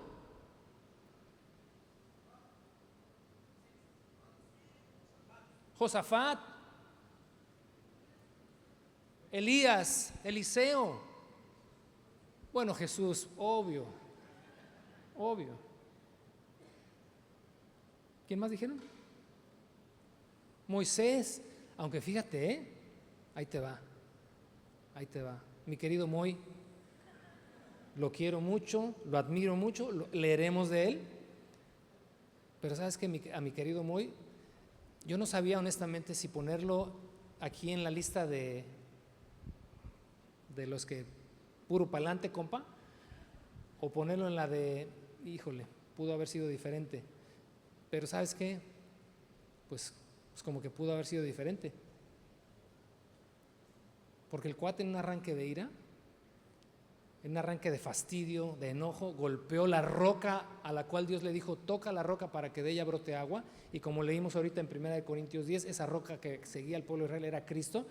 Josafat. Elías. Eliseo. Bueno, Jesús, obvio. ¿Quién más dijeron? Moisés, aunque fíjate, ahí te va. Mi querido Moy, lo quiero mucho, lo admiro mucho, leeremos de él, pero sabes que a mi querido Moy, yo no sabía honestamente si ponerlo aquí en la lista de los que puro pa'lante, compa, o ponerlo en la de, híjole, pudo haber sido diferente, pero ¿sabes qué? Pues como que pudo haber sido diferente, porque el cuate en un arranque de ira, en un arranque de fastidio, de enojo, golpeó la roca a la cual Dios le dijo, toca la roca para que de ella brote agua, y como leímos ahorita en 1 Corintios 10, esa roca que seguía al pueblo de Israel era Cristo.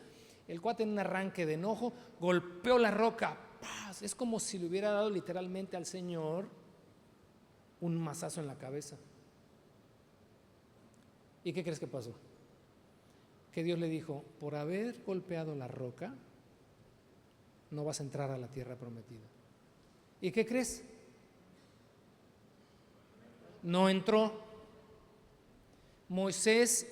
El cuate en un arranque de enojo golpeó la roca, ¡paz! Es como si le hubiera dado literalmente al Señor un mazazo en la cabeza. ¿Y qué crees que pasó? Que Dios le dijo, por haber golpeado la roca, no vas a entrar a la tierra prometida. ¿Y qué crees? No entró. Moisés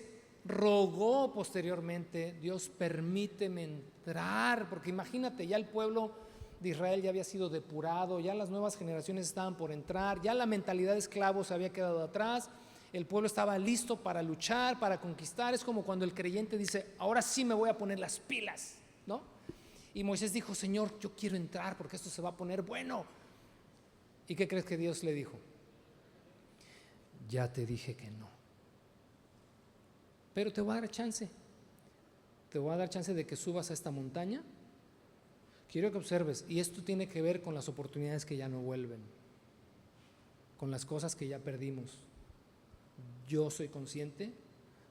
rogó posteriormente, Dios, permíteme entrar, porque imagínate, ya el pueblo de Israel ya había sido depurado, ya las nuevas generaciones estaban por entrar, ya la mentalidad de esclavos se había quedado atrás, el pueblo estaba listo para luchar, para conquistar. Es como cuando el creyente dice, ahora sí me voy a poner las pilas, ¿no? Y Moisés dijo, Señor, yo quiero entrar porque esto se va a poner bueno. ¿Y qué crees que Dios le dijo? Ya te dije que no, pero te voy a dar chance. Te voy a dar chance de que subas a esta montaña. Quiero que observes, y esto tiene que ver con las oportunidades que ya no vuelven, con las cosas que ya perdimos. Yo soy consciente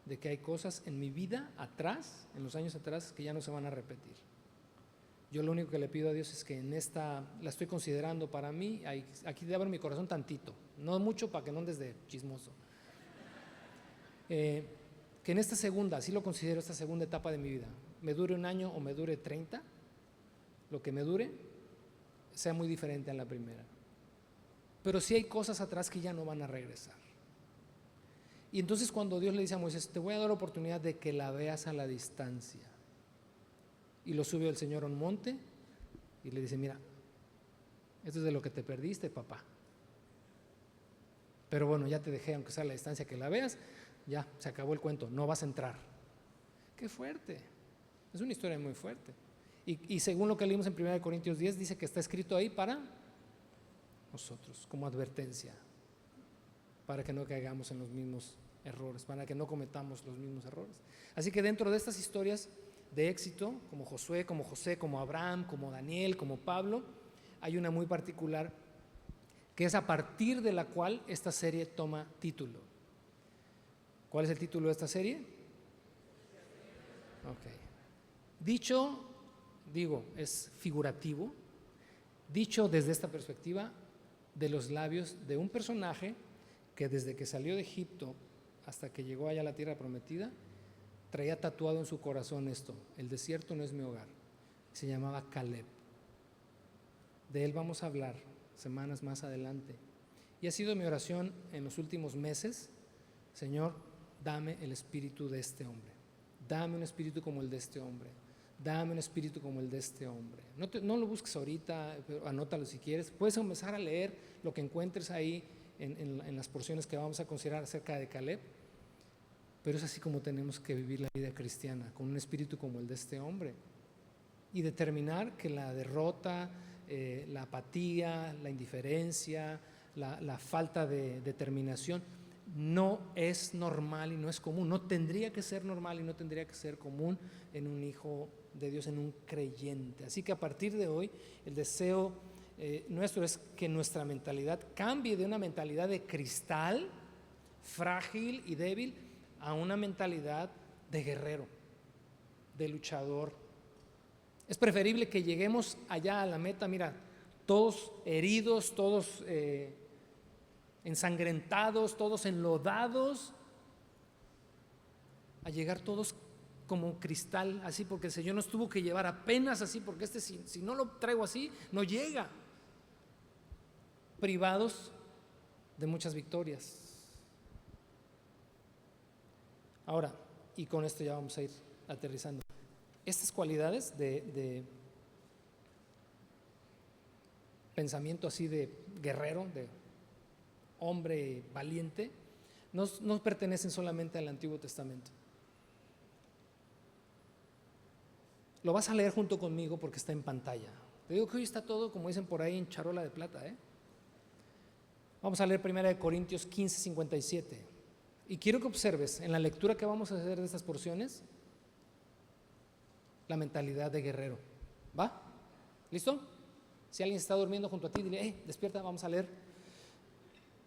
de que hay cosas en mi vida atrás, en los años atrás, que ya no se van a repetir. Yo lo único que le pido a Dios es que en esta, la estoy considerando para mí, aquí le abro mi corazón tantito, no mucho para que no andes de chismoso. Que en esta segunda, así lo considero, esta segunda etapa de mi vida, me dure un año o me dure 30, lo que me dure, sea muy diferente a la primera. Pero sí hay cosas atrás que ya no van a regresar. Y entonces cuando Dios le dice a Moisés, te voy a dar la oportunidad de que la veas a la distancia. Y lo sube el Señor a un monte y le dice, mira, esto es de lo que te perdiste, papá. Pero bueno, ya te dejé, aunque sea a la distancia que la veas, ya se acabó el cuento, no vas a entrar. Qué fuerte, es una historia muy fuerte. Y según lo que leímos en 1 Corintios 10, dice que está escrito ahí para nosotros, como advertencia, para que no caigamos en los mismos errores, para que no cometamos los mismos errores. Así que dentro de estas historias de éxito, como Josué, como José, como Abraham, como Daniel, como Pablo, hay una muy particular que es a partir de la cual esta serie toma título. ¿Cuál es el título de esta serie? Dicho, es figurativo, dicho desde esta perspectiva de los labios de un personaje que desde que salió de Egipto hasta que llegó allá a la tierra prometida, traía tatuado en su corazón esto: el desierto no es mi hogar. Se llamaba Caleb. De él vamos a hablar semanas más adelante. Y ha sido mi oración en los últimos meses: Señor, dame el espíritu de este hombre, dame un espíritu como el de este hombre, dame un espíritu como el de este hombre. No lo busques ahorita, pero anótalo si quieres. Puedes empezar a leer lo que encuentres ahí en las porciones que vamos a considerar acerca de Caleb. Pero es así como tenemos que vivir la vida cristiana, con un espíritu como el de este hombre, y determinar que la derrota, la apatía, la indiferencia, la falta de determinación no es normal y no es común. No tendría que ser normal y no tendría que ser común en un hijo de Dios, en un creyente. Así que a partir de hoy el deseo nuestro es que nuestra mentalidad cambie de una mentalidad de cristal, frágil y débil, a una mentalidad de guerrero, de luchador. Es preferible que lleguemos allá a la meta, mira, todos heridos, todos ensangrentados, todos enlodados, a llegar todos como cristal, así, porque el Señor nos tuvo que llevar apenas así, porque si no lo traigo así, no llega. Privados de muchas victorias. Ahora, y con esto ya vamos a ir aterrizando. Estas cualidades de pensamiento así de guerrero, de hombre valiente, no pertenecen solamente al Antiguo Testamento. Lo vas a leer junto conmigo porque está en pantalla. Te digo que hoy está todo, como dicen por ahí, en charola de plata. Vamos a leer 1 Corintios 15, 57. Y quiero que observes en la lectura que vamos a hacer de estas porciones la mentalidad de guerrero. ¿Va? ¿Listo? Si alguien está durmiendo junto a ti, dile, despierta, vamos a leer.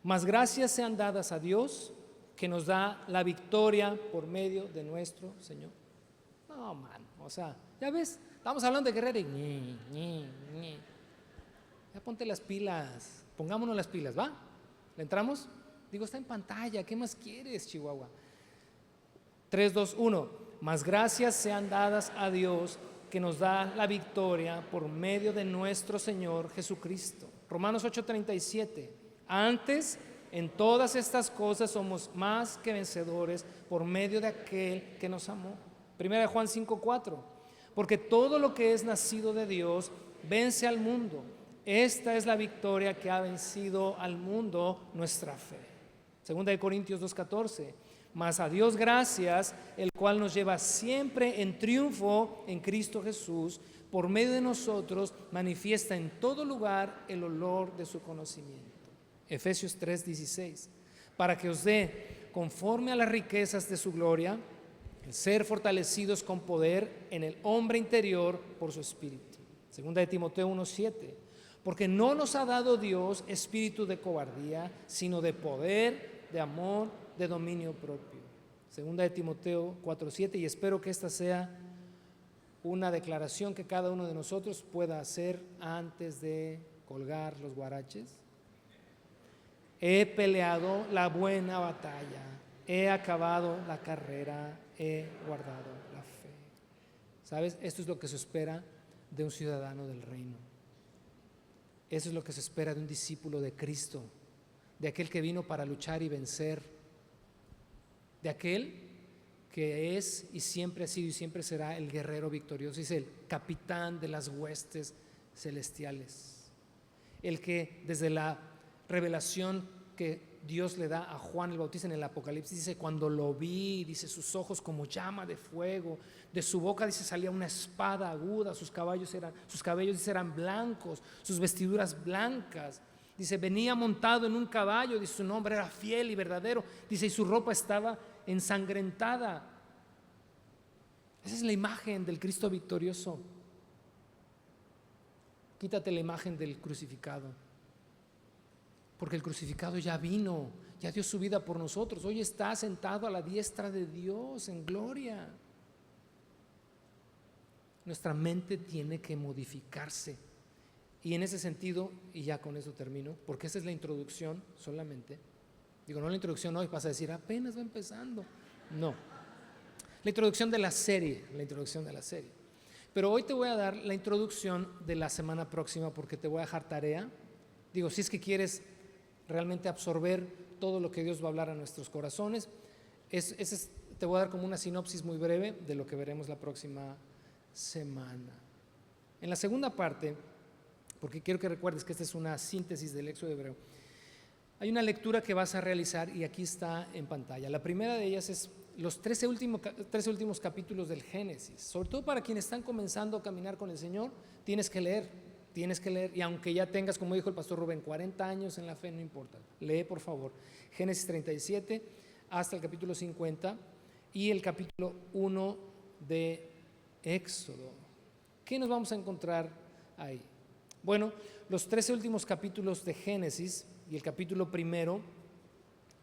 Mas gracias sean dadas a Dios, que nos da la victoria por medio de nuestro Señor. No, man, o sea, ya ves, estamos hablando de guerrero y ya ponte las pilas, pongámonos las pilas, ¿va? ¿Le entramos? Digo, está en pantalla, ¿qué más quieres, Chihuahua? 3, 2, 1. Mas gracias sean dadas a Dios, que nos da la victoria por medio de nuestro Señor Jesucristo. Romanos 8:37. Antes, en todas estas cosas somos más que vencedores por medio de aquel que nos amó. 1 Juan 5:4. Porque todo lo que es nacido de Dios vence al mundo. Esta es la victoria que ha vencido al mundo, nuestra fe. 2 Corintios 2:14. Mas a Dios gracias, el cual nos lleva siempre en triunfo en Cristo Jesús, por medio de nosotros manifiesta en todo lugar el olor de su conocimiento. Efesios 3:16. Para que os dé, conforme a las riquezas de su gloria, el ser fortalecidos con poder en el hombre interior por su espíritu. 2 Timoteo 1:7. Porque no nos ha dado Dios espíritu de cobardía, sino de poder, de amor, de dominio propio. 2 Timoteo 4:7. Y espero que esta sea una declaración que cada uno de nosotros pueda hacer antes de colgar los guaraches. He peleado la buena batalla, he acabado la carrera, he guardado la fe. ¿Sabes? Esto es lo que se espera de un ciudadano del reino. Eso es lo que se espera de un discípulo de Cristo, de aquel que vino para luchar y vencer, de aquel que es y siempre ha sido y siempre será el guerrero victorioso, es el capitán de las huestes celestiales, el que desde la revelación que Dios le da a Juan el Bautista en el Apocalipsis, dice, cuando lo vi, dice, sus ojos como llama de fuego, de su boca, dice, salía una espada aguda, sus cabellos dice, eran blancos, sus vestiduras blancas, dice, venía montado en un caballo, dice, su nombre era fiel y verdadero, dice, y su ropa estaba ensangrentada. Esa es la imagen del Cristo victorioso. Quítate la imagen del crucificado, porque el crucificado ya vino, ya dio su vida por nosotros, hoy está sentado a la diestra de Dios en gloria. Nuestra mente tiene que modificarse, y en ese sentido, y ya con eso termino, porque esa es la introducción solamente, digo, no la introducción hoy, vas a decir, apenas va empezando, no, la introducción de la serie, pero hoy te voy a dar la introducción de la semana próxima, porque te voy a dejar tarea, digo, si es que quieres realmente absorber todo lo que Dios va a hablar a nuestros corazones, te voy a dar como una sinopsis muy breve de lo que veremos la próxima semana. En la segunda parte, porque quiero que recuerdes que esta es una síntesis del Éxodo hebreo, hay una lectura que vas a realizar y aquí está en pantalla. La primera de ellas es los 13 últimos capítulos del Génesis. Sobre todo para quienes están comenzando a caminar con el Señor, tienes que leer, y aunque ya tengas, como dijo el pastor Rubén, 40 años en la fe, no importa, lee por favor Génesis 37 hasta el capítulo 50 y el capítulo 1 de Éxodo. ¿Qué nos vamos a encontrar ahí? Bueno, los 13 últimos capítulos de Génesis y el capítulo primero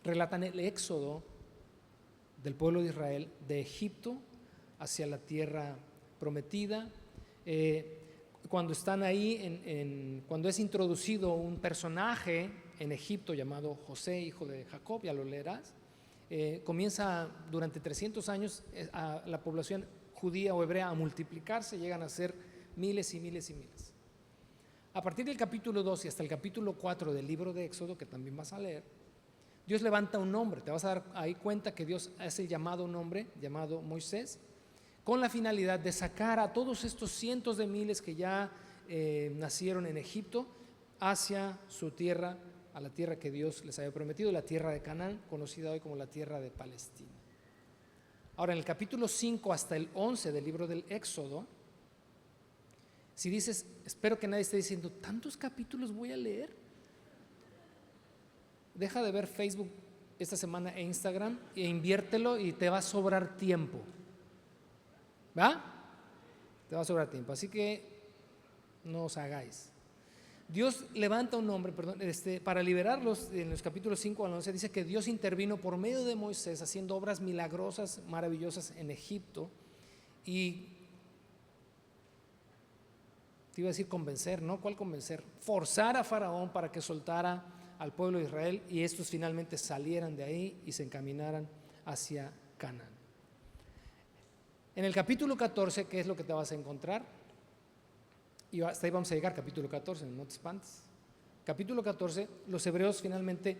relatan el éxodo del pueblo de Israel de Egipto hacia la tierra prometida. Cuando están ahí, cuando es introducido un personaje en Egipto llamado José, hijo de Jacob, ya lo leerás, comienza durante 300 años a la población judía o hebrea a multiplicarse, llegan a ser miles y miles y miles. A partir del capítulo 2 y hasta el capítulo 4 del libro de Éxodo, que también vas a leer, Dios levanta un hombre. Te vas a dar ahí cuenta que Dios hace el llamado un hombre llamado Moisés, con la finalidad de sacar a todos estos cientos de miles que ya nacieron en Egipto hacia su tierra, a la tierra que Dios les había prometido, la tierra de Canaán, conocida hoy como la tierra de Palestina. Ahora, en el capítulo 5 hasta el 11 del libro del Éxodo, si dices, espero que nadie esté diciendo, ¿tantos capítulos voy a leer? Deja de ver Facebook esta semana e Instagram e inviértelo y te va a sobrar tiempo. ¿Va? Te va a sobrar tiempo. Así que no os hagáis. Dios levanta un hombre, para liberarlos. En los capítulos 5 al 11 dice que Dios intervino por medio de Moisés haciendo obras milagrosas, maravillosas en Egipto. Y te iba a decir convencer, ¿no? ¿Cuál convencer? Forzar a Faraón para que soltara al pueblo de Israel y estos finalmente salieran de ahí y se encaminaran hacia Canaán. En el capítulo 14, ¿qué es lo que te vas a encontrar? Y hasta ahí vamos a llegar, capítulo 14, no te espantes. Capítulo 14, los hebreos finalmente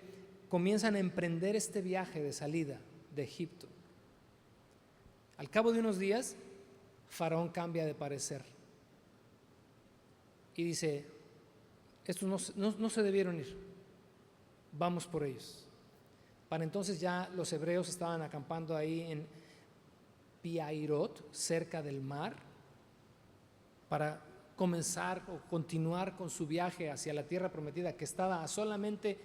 comienzan a emprender este viaje de salida de Egipto. Al cabo de unos días, Faraón cambia de parecer y dice, estos no se debieron ir, vamos por ellos. Para entonces ya los hebreos estaban acampando ahí en Piairot, cerca del mar, para comenzar o continuar con su viaje hacia la tierra prometida, que estaba a solamente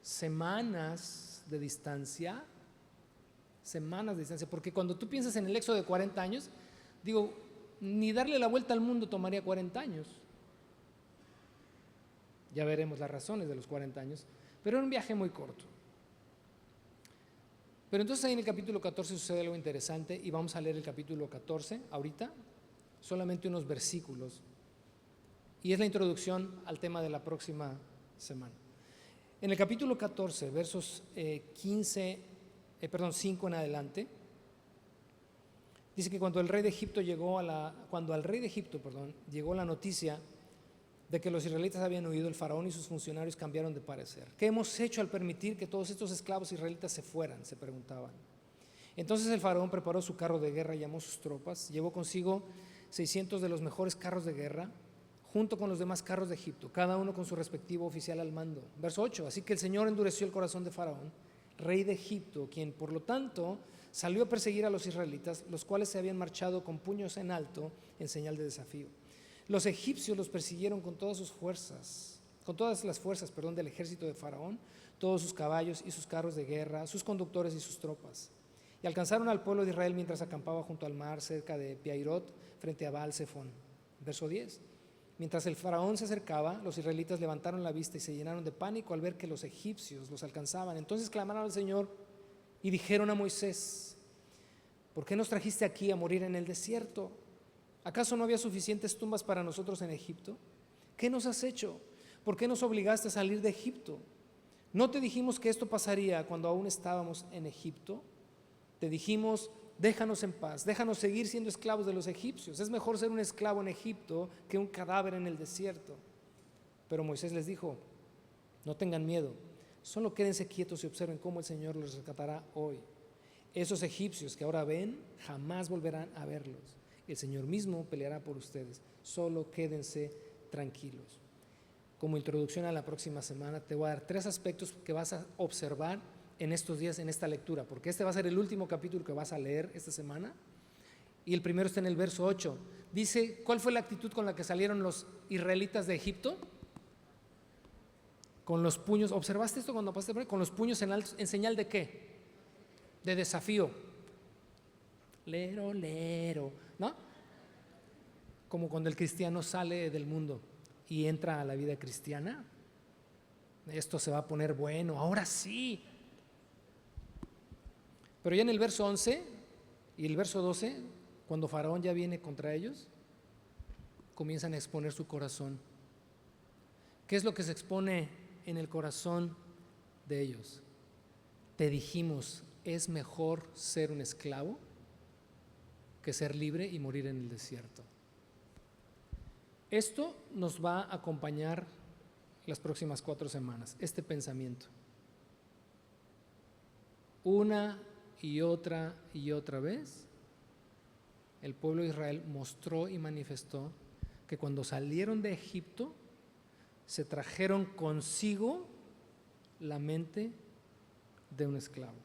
semanas de distancia, porque cuando tú piensas en el éxodo de 40 años, digo, ni darle la vuelta al mundo tomaría 40 años. Ya veremos las razones de los 40 años, pero era un viaje muy corto. Pero entonces ahí en el capítulo 14 sucede algo interesante y vamos a leer el capítulo 14 ahorita, solamente unos versículos, y es la introducción al tema de la próxima semana. En el capítulo 14, versos 5 en adelante, dice que cuando al rey de Egipto llegó la noticia de que los israelitas habían huido, el faraón y sus funcionarios cambiaron de parecer. ¿Qué hemos hecho al permitir que todos estos esclavos israelitas se fueran?, se preguntaban. Entonces el faraón preparó su carro de guerra y llamó sus tropas, llevó consigo 600 de los mejores carros de guerra, junto con los demás carros de Egipto, cada uno con su respectivo oficial al mando. Verso 8, así que el Señor endureció el corazón de Faraón, rey de Egipto, quien por lo tanto salió a perseguir a los israelitas, los cuales se habían marchado con puños en alto en señal de desafío. Los egipcios los persiguieron con todas las fuerzas del ejército de Faraón, todos sus caballos y sus carros de guerra, sus conductores y sus tropas. Y alcanzaron al pueblo de Israel mientras acampaba junto al mar, cerca de Piairot, frente a Baal-Zephón. Verso 10. Mientras el faraón se acercaba, los israelitas levantaron la vista y se llenaron de pánico al ver que los egipcios los alcanzaban. Entonces clamaron al Señor y dijeron a Moisés, ¿por qué nos trajiste aquí a morir en el desierto? ¿Acaso no había suficientes tumbas para nosotros en Egipto? ¿Qué nos has hecho? ¿Por qué nos obligaste a salir de Egipto? ¿No te dijimos que esto pasaría cuando aún estábamos en Egipto? Te dijimos, déjanos en paz, déjanos seguir siendo esclavos de los egipcios. Es mejor ser un esclavo en Egipto que un cadáver en el desierto. Pero Moisés les dijo, no tengan miedo, solo quédense quietos y observen cómo el Señor los rescatará hoy. Esos egipcios que ahora ven, jamás volverán a verlos. El Señor mismo peleará por ustedes, solo quédense tranquilos. Como introducción a la próxima semana te voy a dar 3 aspectos que vas a observar en estos días, en esta lectura, porque este va a ser el último capítulo que vas a leer esta semana, y el primero está en el verso 8. Dice, ¿cuál fue la actitud con la que salieron los israelitas de Egipto? Con los puños, ¿observaste esto cuando pasaste por ahí? Con los puños en alto, ¿en señal de qué? De desafío. Lero, lero, ¿no? Como cuando el cristiano sale del mundo y entra a la vida cristiana. Esto se va a poner bueno, ahora sí. Pero ya en el verso 11 y el verso 12, cuando Faraón ya viene contra ellos, comienzan a exponer su corazón. ¿Qué es lo que se expone en el corazón de ellos? Te dijimos, es mejor ser un esclavo que ser libre y morir en el desierto. Esto nos va a acompañar las próximas 4 semanas, este pensamiento. Una y otra vez, el pueblo de Israel mostró y manifestó que cuando salieron de Egipto, se trajeron consigo la mente de un esclavo.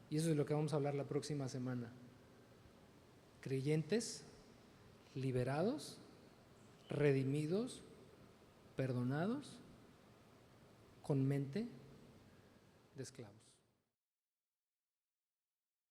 Y eso es de lo que vamos a hablar la próxima semana. Creyentes liberados, redimidos, perdonados, con mente de esclavos.